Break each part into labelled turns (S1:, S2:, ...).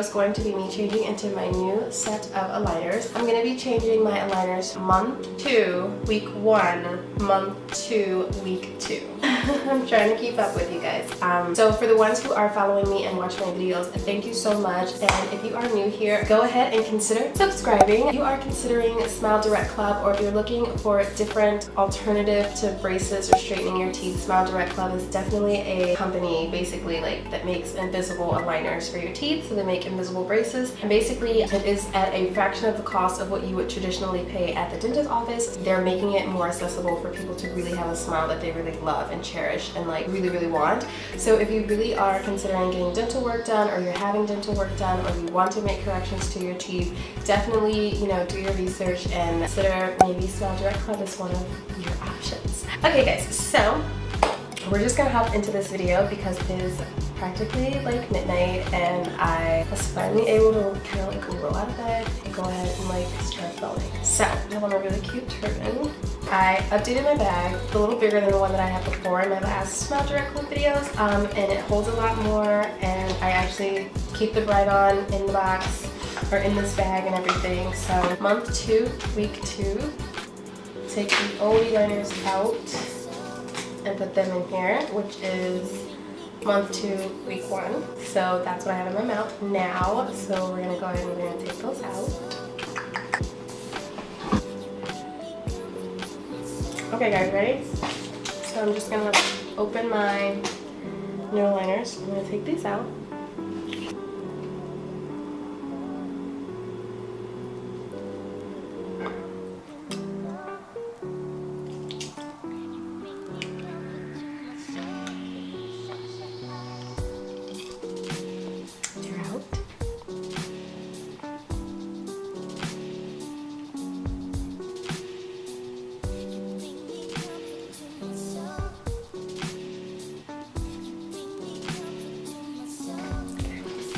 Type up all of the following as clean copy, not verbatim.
S1: is going to be me changing into my new set of aligners. I'm going to be changing my aligners month 2, week 1, month 2, week 2. I'm trying to keep up with you guys. So for the ones who are following me and watching my videos, thank you so much. And if you are new here, go ahead and consider subscribing. If you are considering Smile Direct Club, or if you're looking for a different alternative to braces or straightening your teeth, Smile Direct Club is definitely a company basically like that makes invisible aligners for your teeth. So they make invisible braces, and basically it is at a fraction of the cost of what you would traditionally pay at the dentist office. They're making it more accessible for people to really have a smile that they really love and cherish and like really want. So if you really are considering getting dental work done, or you're having dental work done, or you want to make corrections to your teeth, definitely, you know, do your research and consider maybe Smile Direct Club is one of your options. Okay guys, so we're just gonna hop into this video because it is practically like midnight and I was finally able to kind of like roll out of bed and go ahead and like start filming. So I have on a really cute turban. I updated my bag. It's a little bigger than the one that I had before in my last Smile Direct Club videos, and it holds a lot more, and I actually keep the bride on in the box or in this bag and everything. So month 2, week 2, take the old liners out and put them in here, which is month 2, week 1. So that's what I have in my mouth now. So we're gonna go ahead and we're gonna take those out. Okay guys, ready? So I'm just gonna open my new aligners. I'm gonna take these out.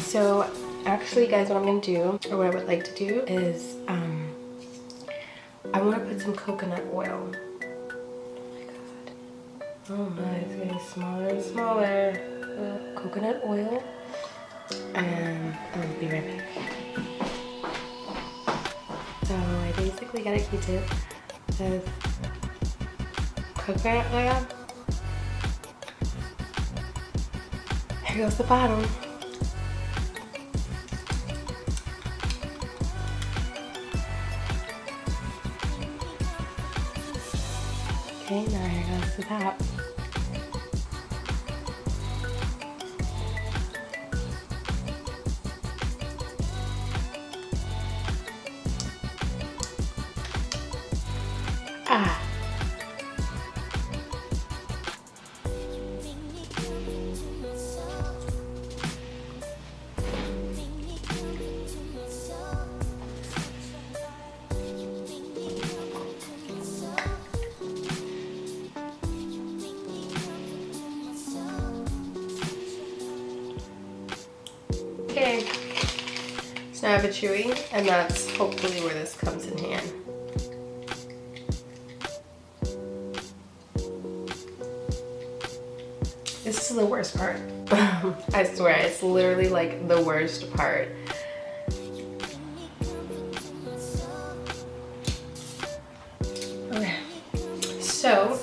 S1: So actually guys, what I'm going to do, or what I would like to do is, I want to put some coconut oil. Oh my, it's getting smaller and smaller. Coconut oil, and I'll be right back. So I basically got a Q-tip with coconut oil. Here goes the bottom. Okay, now here goes the top. Ah. Okay, so now I have a chewy, and that's hopefully where this comes in hand. This is the worst part. I swear, it's literally like the worst part. Okay, so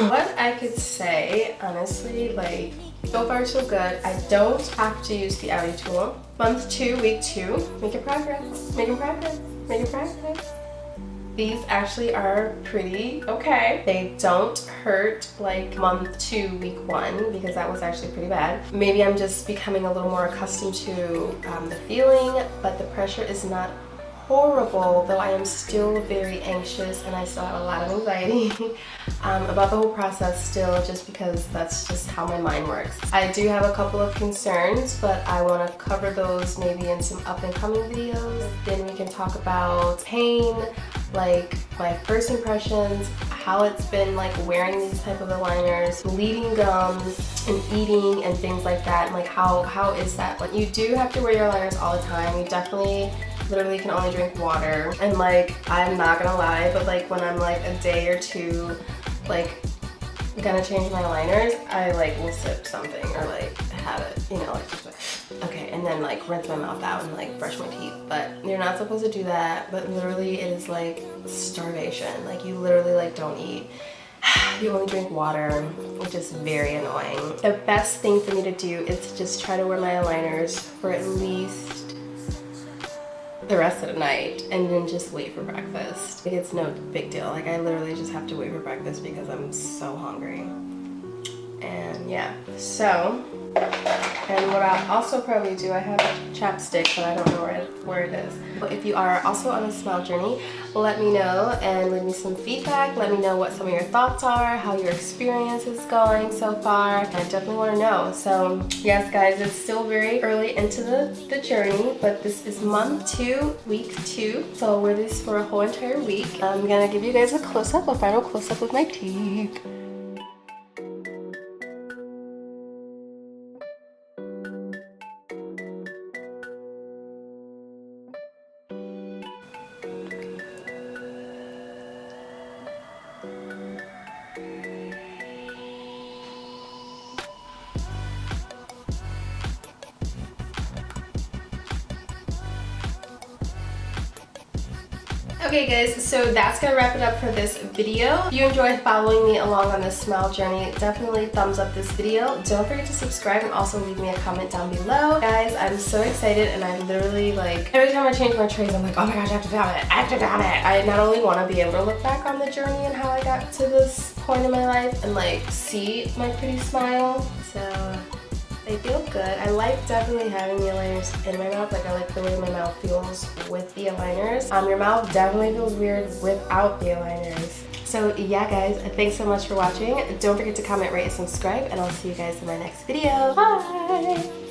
S1: what I could say, honestly, like, so far so good. I don't have to use the outie tool. Month 2, week 2, making progress, making progress, making progress. These actually are pretty okay. They don't hurt like month 2, week 1, because that was actually pretty bad. Maybe I'm just becoming a little more accustomed to the feeling, but the pressure is not horrible, though I am still very anxious and I still have a lot of anxiety about the whole process still, just because that's just how my mind works. I do have a couple of concerns, but I want to cover those maybe in some up and coming videos. Then we can talk about pain, like my first impressions, how it's been like wearing these type of aligners, bleeding gums and eating and things like that, and like how is that? Like, you do have to wear your aligners all the time. You definitely literally can only drink water, and like, I'm not gonna lie, but like when I'm like a day or two like gonna change my aligners, I like will sip something or like have it, you know, like just like Okay, and then like rinse my mouth out and like brush my teeth. But you're not supposed to do that. But literally it is like starvation. Like you literally like don't eat. You only drink water, which is very annoying. The best thing for me to do is to just try to wear my aligners for at least the rest of the night and then just wait for breakfast. Like, it's no big deal. Like I literally just have to wait for breakfast because I'm so hungry. And yeah, so, and what I'll also probably do, I have a chapstick, but I don't know where it is. But if you are also on a smile journey, let me know and leave me some feedback. Let me know what some of your thoughts are, how your experience is going so far. I definitely want to know. So yes, guys, it's still very early into the journey, but this is month 2, week 2. So I'll wear this for a whole entire week. I'm gonna give you guys a close-up, a final close-up with my teeth. Okay guys, so that's gonna wrap it up for this video. If you enjoyed following me along on this smile journey, definitely thumbs up this video. Don't forget to subscribe and also leave me a comment down below. Guys, I'm so excited and I literally like, every time I change my trays, I'm like, oh my gosh, I have to film it, I have to film it. I not only want to be able to look back on the journey and how I got to this point in my life and like see my pretty smile, so they feel good. I like definitely having the aligners in my mouth. Like I like the way my mouth feels with the aligners. Your mouth definitely feels weird without the aligners. So yeah guys, thanks so much for watching. Don't forget to comment, rate, and subscribe, and I'll see you guys in my next video. Bye!